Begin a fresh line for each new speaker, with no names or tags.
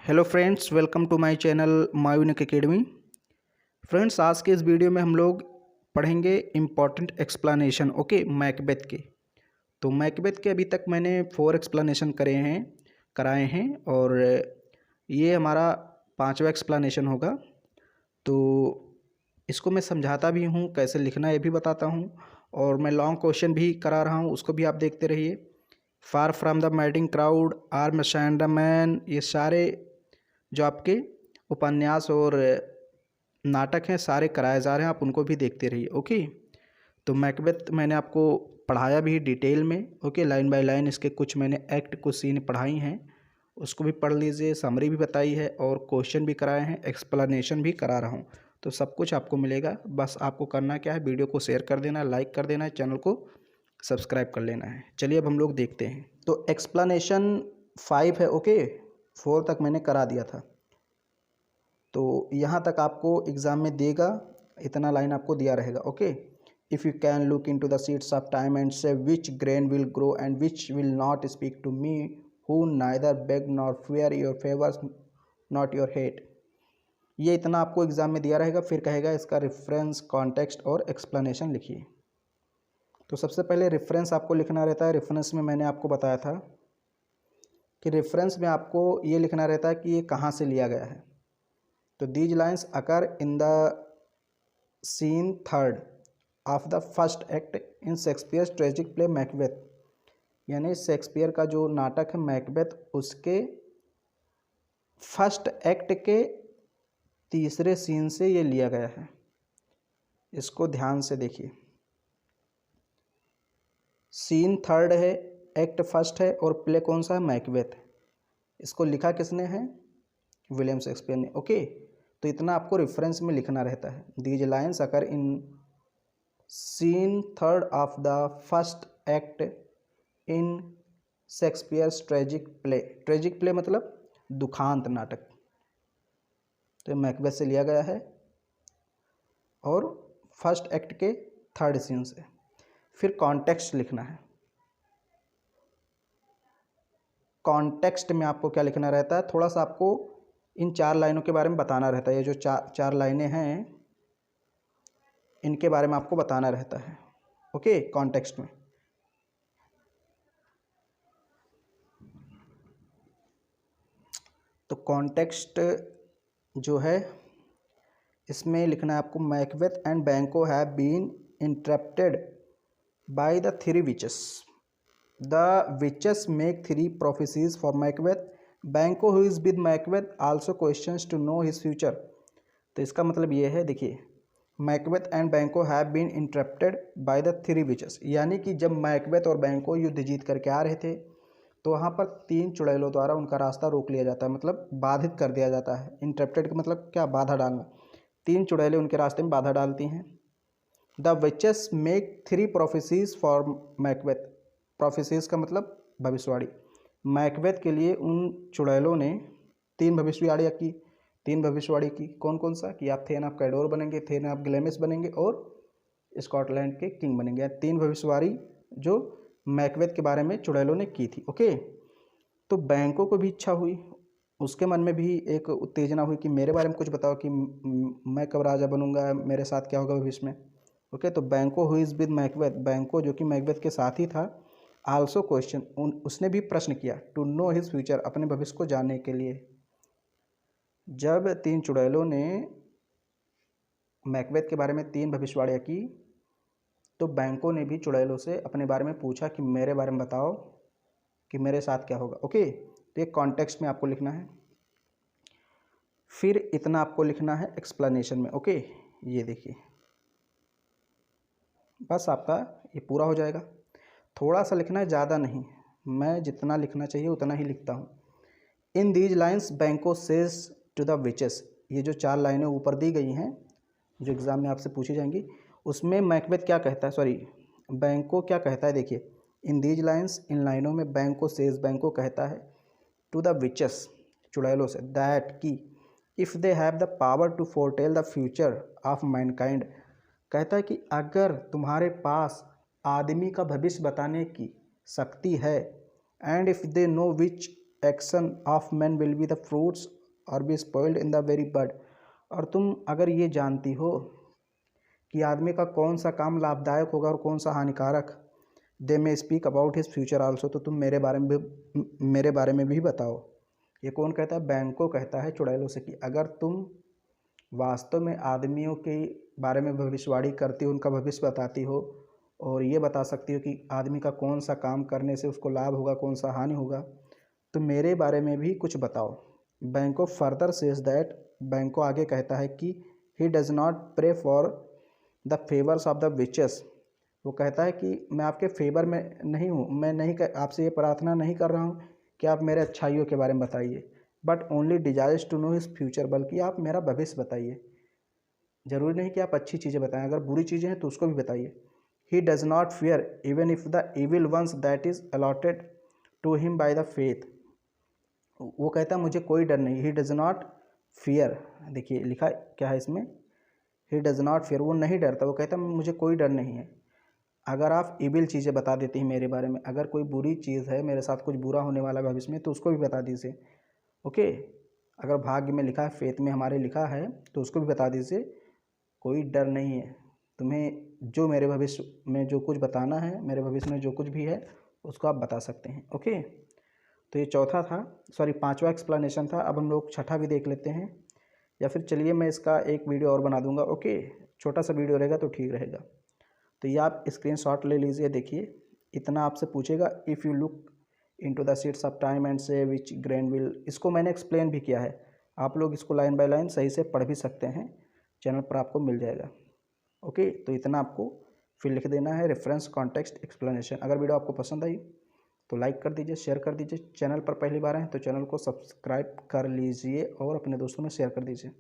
Hello friends, welcome to my channel My Unique Academy. Friends, आज के इस वीडियो में हम लोग पढ़ेंगे इम्पॉर्टेंट एक्सप्लेनेशन मैकबेथ के। तो मैकबेथ के अभी तक मैंने 4 एक्सप्लेनेशन कराए हैं और ये हमारा 5वां एक्सप्लेनेशन होगा। तो इसको मैं समझाता भी हूँ, कैसे लिखना ये भी बताता हूँ, और मैं लॉन्ग क्वेश्चन भी करा रहा हूँ, उसको भी आप देखते रहिए। Far from the madding crowd, arm stand the man, ये सारे जो आपके उपन्यास और नाटक हैं सारे कराए जा रहे हैं, आप उनको भी देखते रहिए। ओके, तो मैकबेथ मैंने आपको पढ़ाया भी डिटेल में। ओके, लाइन बाय लाइन इसके कुछ मैंने एक्ट, कुछ सीन पढ़ाई हैं, उसको भी पढ़ लीजिए। समरी भी बताई है और क्वेश्चन भी कराए हैं, एक्सप्लेनेशन भी करा रहा हूँ। तो सब कुछ आपको मिलेगा। बस आपको करना क्या है, वीडियो को शेयर कर देना है, लाइक कर देना है, चैनल को सब्सक्राइब कर लेना है। चलिए अब हम लोग देखते हैं। तो एक्सप्लेनेशन 5 है। ओके, 4 तक मैंने करा दिया था, तो यहाँ तक आपको एग्ज़ाम में देगा, इतना लाइन आपको दिया रहेगा। Okay, if you can look into the seeds of time and say which grain will grow and which will not speak to me who neither beg nor fear your favours not your hate. ये इतना आपको exam में दिया रहेगा। फिर कहेगा इसका reference, context और एक्सप्लेनेशन लिखिए। तो सबसे पहले रेफरेंस आपको लिखना रहता है। रेफरेंस में मैंने आपको बताया था कि रेफरेंस में आपको ये लिखना रहता है कि ये कहाँ से लिया गया है। तो these lines occur in the scene third of the first act in Shakespeare tragic play Macbeth, यानी शेक्सपियर का जो नाटक है मैकबेथ, उसके फर्स्ट एक्ट के तीसरे सीन से ये लिया गया है। इसको ध्यान से देखिए। सीन थर्ड है, एक्ट फर्स्ट है, और प्ले कौन सा है, मैकबेथ। इसको लिखा किसने है, विलियम शेक्सपियर ने। ओके, तो इतना आपको रेफरेंस में लिखना रहता है। These lines occur in scene third of the first act in Shakespeare's tragic play. Tragic play मतलब दुखांत नाटक। तो मैकबेथ से लिया गया है और फर्स्ट एक्ट के थर्ड सीन से। फिर कॉन्टेक्स्ट लिखना है। कॉन्टेक्स्ट में आपको क्या लिखना रहता है, थोड़ा सा आपको इन 4 लाइनों के बारे में बताना रहता है। ये जो चार लाइनें हैं, इनके बारे में आपको बताना रहता है। ओके, कॉन्टेक्स्ट में। तो कॉन्टेक्स्ट जो है, इसमें लिखना है आपको, Macbeth and Banquo have been interrupted by the 3 witches. The witches make 3 prophecies for Macbeth. Banquo who is with Macbeth also questions to know his future. तो इसका मतलब ये है, देखिए, Macbeth and Banquo have been interrupted by the 3 witches, यानी कि जब Macbeth और बैंको युद्ध जीत करके आ रहे थे, तो वहाँ पर 3 चुड़ैलों द्वारा उनका रास्ता रोक लिया जाता है, मतलब बाधित कर दिया जाता है। इंटरप्टेड का मतलब क्या, बाधा डालना। 3 चुड़ैलें उनके रास्ते में बाधा डालती हैं। The witches make 3 prophecies for Macbeth. Prophecies का मतलब भविष्यवाणी। मैकबेथ के लिए उन चुड़ैलों ने 3 भविष्यवाणियाँ की। 3 भविष्यवाणी की, कौन कौन सा, कि आप थेन ऑफ कैडोर बनेंगे, थेन ऑफ ग्लेमिस बनेंगे और स्कॉटलैंड के किंग बनेंगे। 3 भविष्यवाणी जो मैकबेथ के बारे में चुड़ैलों ने की थी। ओके, तो बैंको को भी इच्छा हुई, उसके मन में भी एक उत्तेजना हुई कि मेरे बारे में कुछ बताओ, कि मैं कब राजा बनूंगा, मेरे साथ क्या होगा भविष्य में। ओके, तो बैंको हु इज़ विद मैकबेथ, बैंको जो कि मैकबेथ के साथ ही था, आल्सो क्वेश्चन, उसने भी प्रश्न किया, टू नो हिज फ्यूचर, अपने भविष्य को जानने के लिए। जब 3 चुड़ैलों ने मैकबेथ के बारे में 3 भविष्यवाणियाँ की, तो बैंको ने भी चुड़ैलों से अपने बारे में पूछा कि मेरे बारे में बताओ कि मेरे साथ क्या होगा। ओके, तो एक कॉन्टेक्स्ट में आपको लिखना है। फिर इतना आपको लिखना है एक्सप्लेनेशन में। ओके, ये देखिए, बस आपका ये पूरा हो जाएगा। थोड़ा सा लिखना है, ज़्यादा नहीं। मैं जितना लिखना चाहिए उतना ही लिखता हूँ। इन दीज लाइन्स बैंको सेज टू द विचेस, ये जो 4 लाइनें ऊपर दी गई हैं, जो एग्ज़ाम में आपसे पूछी जाएंगी, उसमें मैकबेथ क्या कहता है, सॉरी, बैंको क्या कहता है। देखिए, इन दीज लाइन्स, इन लाइनों में बैंको सेज, बैंको कहता है टू द विचेस, चुड़ैलों से, दैट की if they have the power to foretell the future of mankind, कहता है कि अगर तुम्हारे पास आदमी का भविष्य बताने की शक्ति है, and if they know which action of man will be the fruits और be spoiled in the very bud. और तुम अगर ये जानती हो कि आदमी का कौन सा काम लाभदायक होगा और कौन सा हानिकारक, they may speak about his future also, तो तुम मेरे बारे में भी बताओ। ये कौन कहता है? बैंको कहता है चुड़ैलों से कि अगर तुम वास्तव में आदमियों के बारे में भविष्यवाणी करती हो, उनका भविष्य बताती हो और ये बता सकती हो कि आदमी का कौन सा काम करने से उसको लाभ होगा, कौन सा हानि होगा, तो मेरे बारे में भी कुछ बताओ। बैंको फर्दर सेज दैट, बैंको आगे कहता है कि he does not pray for the favours of the witches. वो कहता है कि मैं आपके फेवर में नहीं हूँ, मैं नहीं आपसे ये प्रार्थना नहीं कर रहा हूँ कि आप मेरे अच्छाइयों के बारे में बताइए, but only desires to know his future, बल्कि आप मेरा भविष्य बताइए। ज़रूरी नहीं कि आप अच्छी चीज़ें बताएं, अगर बुरी चीज़ें हैं तो उसको भी बताइए। He does not fear even if the evil ones that is allotted to him by the faith. वो कहता है मुझे कोई डर नहीं। ही डज नॉट फियर, देखिए लिखा क्या है इसमें, ही डज नॉट फियर, वो नहीं डरता। वो कहता है मुझे कोई डर नहीं है। अगर आप इविल चीज़ें बता देती हैं मेरे बारे में, अगर कोई बुरी चीज़ है, मेरे साथ कुछ बुरा होने वाला है भविष्य में, तो उसको भी बता दीजिए। ओके, अगर भाग्य में लिखा है, फेथ में हमारे लिखा है, तो उसको भी बता दीजिए। कोई डर नहीं है तुम्हें, जो मेरे भविष्य में जो कुछ बताना है, मेरे भविष्य में जो कुछ भी है उसको आप बता सकते हैं। ओके, तो ये चौथा था, सॉरी पांचवा एक्सप्लेनेशन था। अब हम लोग छठा भी देख लेते हैं, या फिर चलिए मैं इसका एक वीडियो और बना दूंगा। ओके, छोटा सा वीडियो रहेगा तो ठीक रहेगा। तो ये आप स्क्रीनशॉट ले लीजिए। देखिए इतना आपसे पूछेगा, if you look into the seeds of time and say which grain will, इसको मैंने एक्सप्लेन भी किया है, आप लोग इसको लाइन बाय लाइन सही से पढ़ भी सकते हैं, चैनल पर आपको मिल जाएगा। ओके, तो इतना आपको फिर लिख देना है रेफरेंस कॉन्टेक्स्ट एक्सप्लेनेशन। अगर वीडियो आपको पसंद आई तो लाइक कर दीजिए, शेयर कर दीजिए। चैनल पर पहली बार हैं तो चैनल को सब्सक्राइब कर लीजिए और अपने दोस्तों में शेयर कर दीजिए।